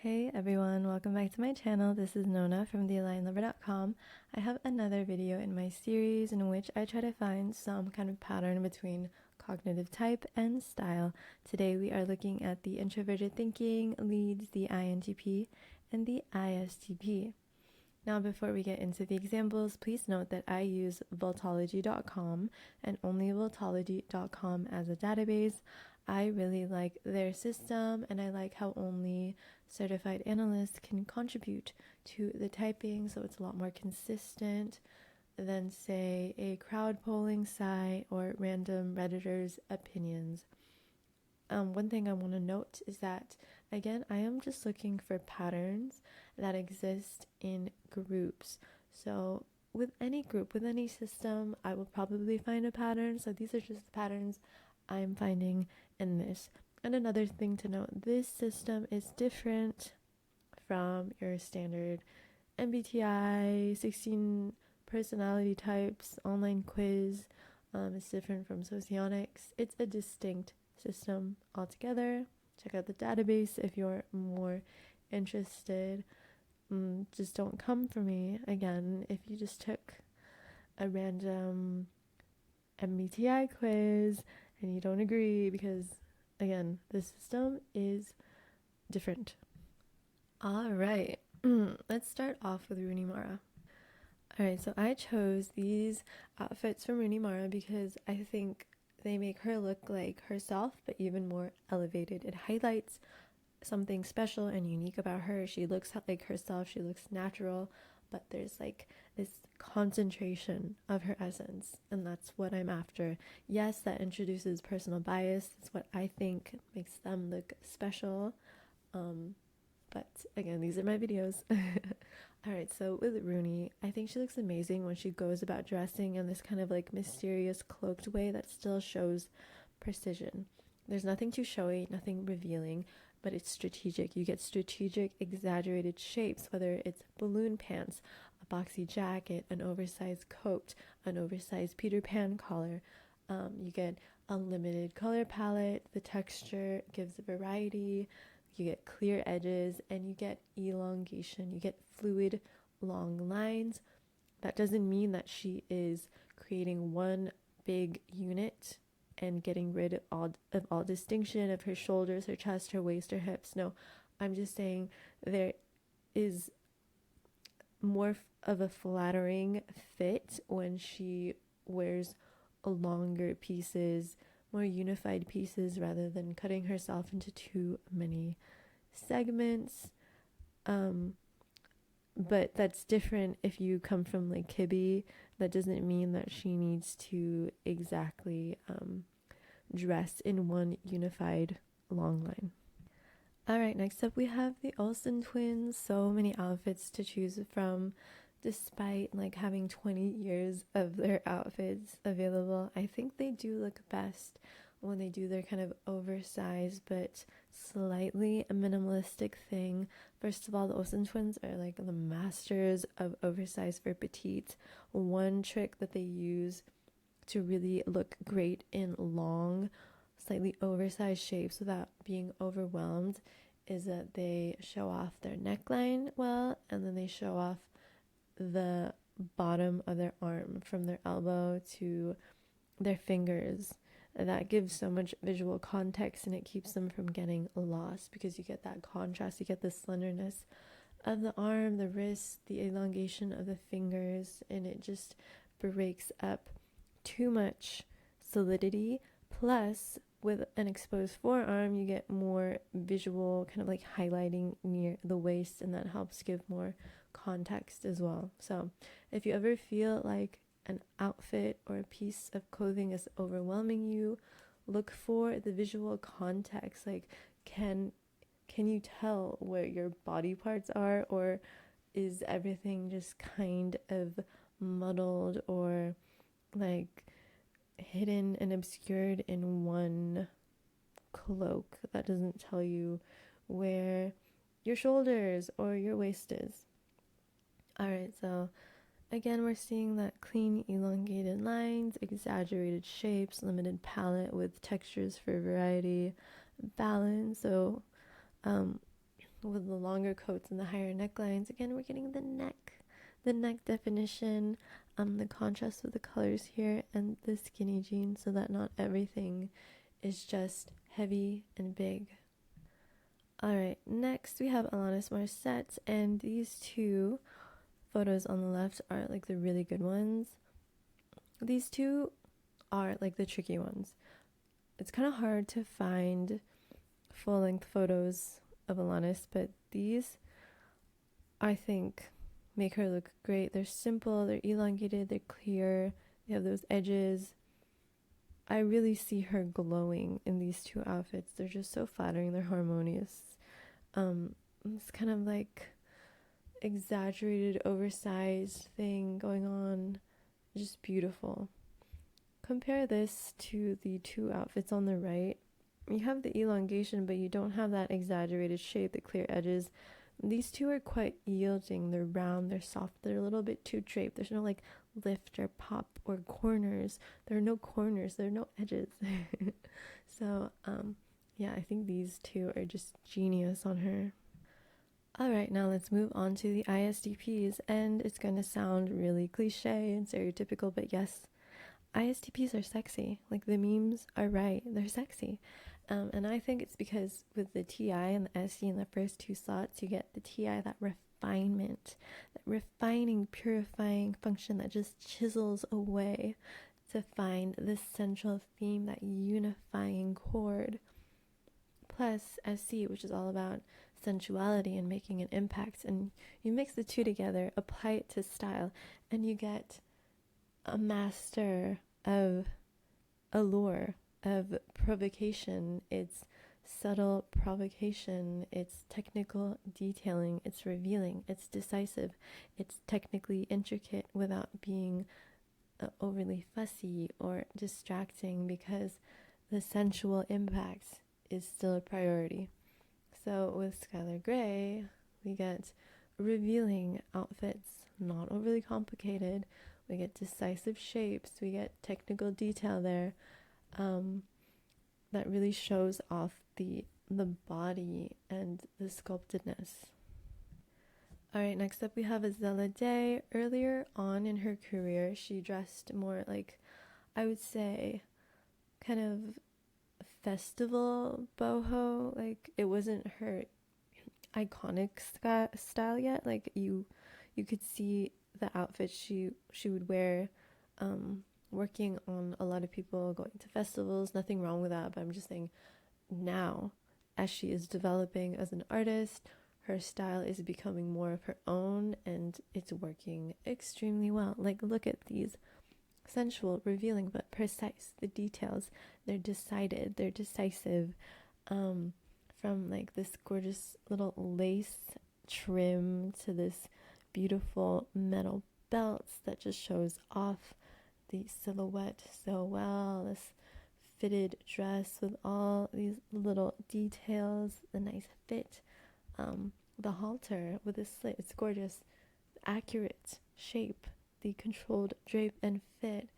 Hey everyone, welcome back to my channel. This is Nona from thealignedlover.com. I have another video in my series in which I try to find some kind of pattern between cognitive type and style. Today we are looking at the introverted thinking leads, the INTP, and the ISTP. Now before we get into the examples, please note that I use Vaultology.com and only Vaultology.com as a database. I really like their system and I like how only certified analysts can contribute to the typing, so it's a lot more consistent than say a crowd polling site or random Redditors' opinions. One thing I want to note is that, again, I am just looking for patterns that exist in groups. So with any group, with any system, I will probably find a pattern. So these are just the patterns I'm finding in this. And another thing to note, this system is different from your standard MBTI, 16 personality types, online quiz. It's different from socionics. It's a distinct system altogether. Check out the database if you're more interested. Just don't come for me again if you just took a random MBTI quiz and you don't agree, because again, the system is different. All right, let's start off with Rooney Mara. All right, so I chose these outfits from Rooney Mara because I think they make her look like herself, but even more elevated. It highlights something special and unique about her. She looks like herself, she looks natural, but there's like this concentration of her essence, and that's what I'm after. Yes, that introduces personal bias. That's what I think makes them look special. But again, these are my videos. Alright, so with Rooney, I think she looks amazing when she goes about dressing in this kind of like mysterious cloaked way that still shows precision. There's nothing too showy, nothing revealing, but it's strategic. You get strategic, exaggerated shapes, whether it's balloon pants, a boxy jacket, an oversized coat, an oversized Peter Pan collar. You get a limited color palette, the texture gives variety, you get clear edges, and you get elongation. You get fluid, long lines. That doesn't mean that she is creating one big unit and getting rid of all distinction of her shoulders, her chest, her waist, her hips. No, I'm just saying there is more of a flattering fit when she wears longer pieces, more unified pieces, rather than cutting herself into too many segments. But that's different if you come from like Kibbe. That doesn't mean that she needs to exactly dress in one unified long line. Alright, next up we have the Olsen twins. So many outfits to choose from, despite like having 20 years of their outfits available. I think they do look best when they do their kind of oversized but slightly minimalistic thing. First of all, the Olsen twins are like the masters of oversized for petite. One trick that they use to really look great in long, slightly oversized shapes without being overwhelmed is that they show off their neckline well, and then they show off the bottom of their arm from their elbow to their fingers. That gives so much visual context, and it keeps them from getting lost because you get that contrast. You get the slenderness of the arm, the wrist, the elongation of the fingers, and it just breaks up too much solidity. Plus, with an exposed forearm, you get more visual kind of like highlighting near the waist, and that helps give more context as well. So if you ever feel like an outfit or a piece of clothing is overwhelming you, look for the visual context. Like, can you tell where your body parts are, or is everything just kind of muddled or like hidden and obscured in one cloak that doesn't tell you where your shoulders or your waist is? Alright, so again, we're seeing that clean, elongated lines, exaggerated shapes, limited palette with textures for variety, balance. So with the longer coats and the higher necklines. Again, we're getting the neck definition, the contrast with the colors here, and the skinny jeans, so that not everything is just heavy and big. Alright, next we have Alanis Morissette, and these two photos on the left are like the really good ones. These two are like the tricky ones. It's kind of hard to find full-length photos of Alanis, but these, I think, make her look great. They're simple, they're elongated, they're clear, they have those edges. I really see her glowing in these two outfits. They're just so flattering, they're harmonious. It's kind of like exaggerated, oversized thing going on. Just beautiful. Compare this to the two outfits on the right. You have the elongation, but you don't have that exaggerated shape, the clear edges. These two are quite yielding. They're round, they're soft, they're a little bit too draped. There's no like lift or pop or corners. There are no corners, there are no edges. So, yeah, I think these two are just genius on her. Alright, now let's move on to the ISTPs, and it's going to sound really cliche and stereotypical, but yes, ISTPs are sexy. Like, the memes are right, they're sexy. And I think it's because with the TI and the SE in the first two slots, you get the TI, that refinement, that refining, purifying function that just chisels away to find this central theme, that unifying chord. Plus SC, which is all about sensuality and making an impact. And you mix the two together, apply it to style, and you get a master of allure, of provocation. It's subtle provocation, it's technical detailing, it's revealing, it's decisive, it's technically intricate without being overly fussy or distracting, because the sensual impact is still a priority. So with Skylar Grey, we get revealing outfits, not overly complicated. We get decisive shapes, we get technical detail there, that really shows off the body and the sculptedness. Alright, next up we have Azella Day. Earlier on in her career, she dressed more like, I would say, kind of festival boho. Like, it wasn't her iconic style yet. Like, you could see the outfits she would wear working on a lot of people, going to festivals. Nothing wrong with that, but I'm just saying, now as she is developing as an artist, her style is becoming more of her own, and it's working extremely well. Like, look at these, sensual, revealing, but precise. The details, they're decided, they're decisive. From like this gorgeous little lace trim to this beautiful metal belt that just shows off the silhouette so well. This fitted dress with all these little details, the nice fit, the halter with the slit, it's gorgeous, accurate shape, the controlled drape and fit.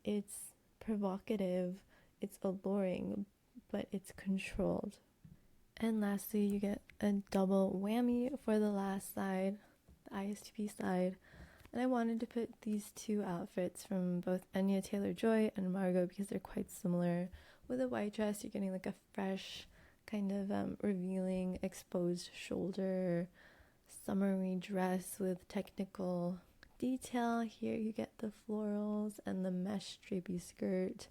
It's provocative, it's alluring, but it's controlled. And lastly, you get a double whammy for the last side, the ISTP side. And I wanted to put these two outfits from both Anya Taylor-Joy and Margot because they're quite similar. With a white dress, you're getting like a fresh, kind of revealing, exposed shoulder, summery dress with technical detail. Here you get the florals and the mesh drapey skirt.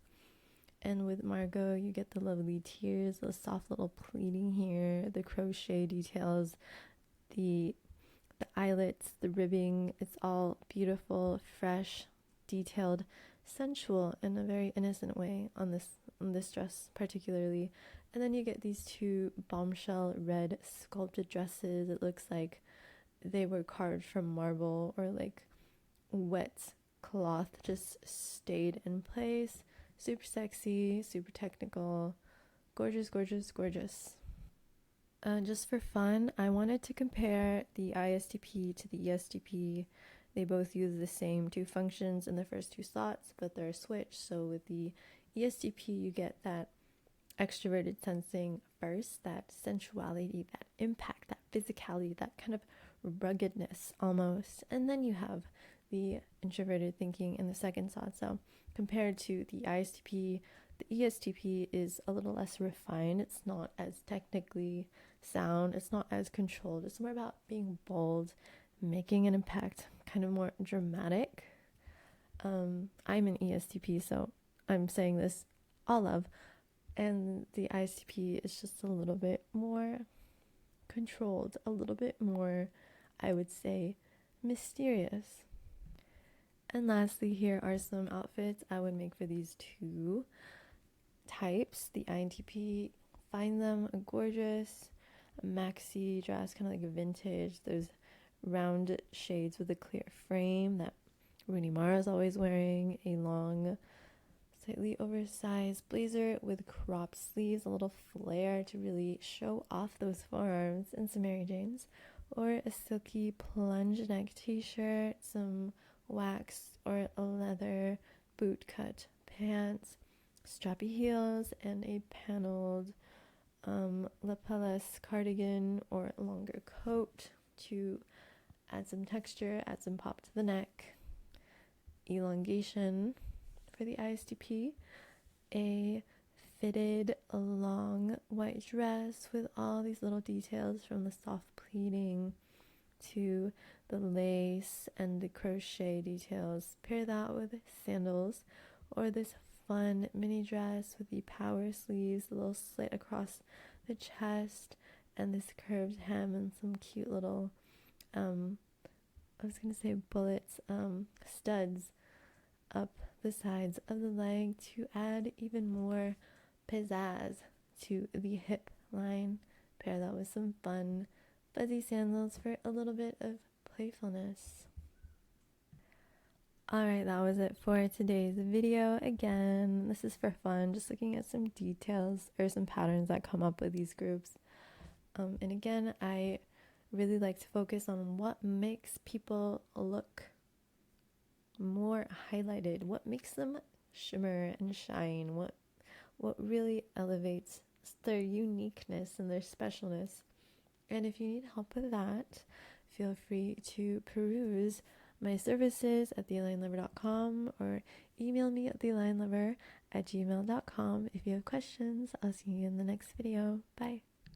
And with Margot, you get the lovely tiers, the soft little pleating here, the crochet details, the eyelets, the ribbing. It's all beautiful, fresh, detailed, sensual in a very innocent way on this dress particularly. And then you get these two bombshell red sculpted dresses. It looks like they were carved from marble, or like wet cloth just stayed in place. Super sexy, super technical, gorgeous, gorgeous, gorgeous. Just for fun, I wanted to compare the ISTP to the ESTP. They both use the same two functions in the first two slots, but they're switched. So with the ESTP, you get that extroverted sensing first, that sensuality, that impact, that physicality, that kind of ruggedness almost. And then you have the introverted thinking in the second thought. So compared to the ISTP, the ESTP is a little less refined. It's not as technically sound. It's not as controlled. It's more about being bold, making an impact, kind of more dramatic. I'm an ESTP, so I'm saying this all of. And the ISTP is just a little bit more controlled, a little bit more, I would say, mysterious. And lastly, here are some outfits I would make for these two types. The INTP, find them gorgeous, a maxi dress, kind of like vintage, those round shades with a clear frame that Rooney Mara's always wearing, a long, slightly oversized blazer with cropped sleeves, a little flare to really show off those forearms, and some Mary Janes, or a silky plunge neck t-shirt, some wax or leather boot cut pants, strappy heels, and a paneled lapelless cardigan or longer coat to add some texture, add some pop to the neck. Elongation for the ISTP, a fitted long white dress with all these little details, from the soft pleating to the lace and the crochet details. Pair that with sandals, or this fun mini dress with the power sleeves, a little slit across the chest, and this curved hem and some cute little I was gonna say bullets, studs up the sides of the leg to add even more pizzazz to the hip line. Pair that with some fun fuzzy sandals for a little bit of playfulness. Alright, that was it for today's video. Again, this is for fun, just looking at some details or some patterns that come up with these groups. And again, I really like to focus on what makes people look more highlighted, what makes them shimmer and shine, what really elevates their uniqueness and their specialness. And if you need help with that, feel free to peruse my services at thealignedlover.com or email me at thealignedlover@gmail.com if you have questions. I'll see you in the next video. Bye.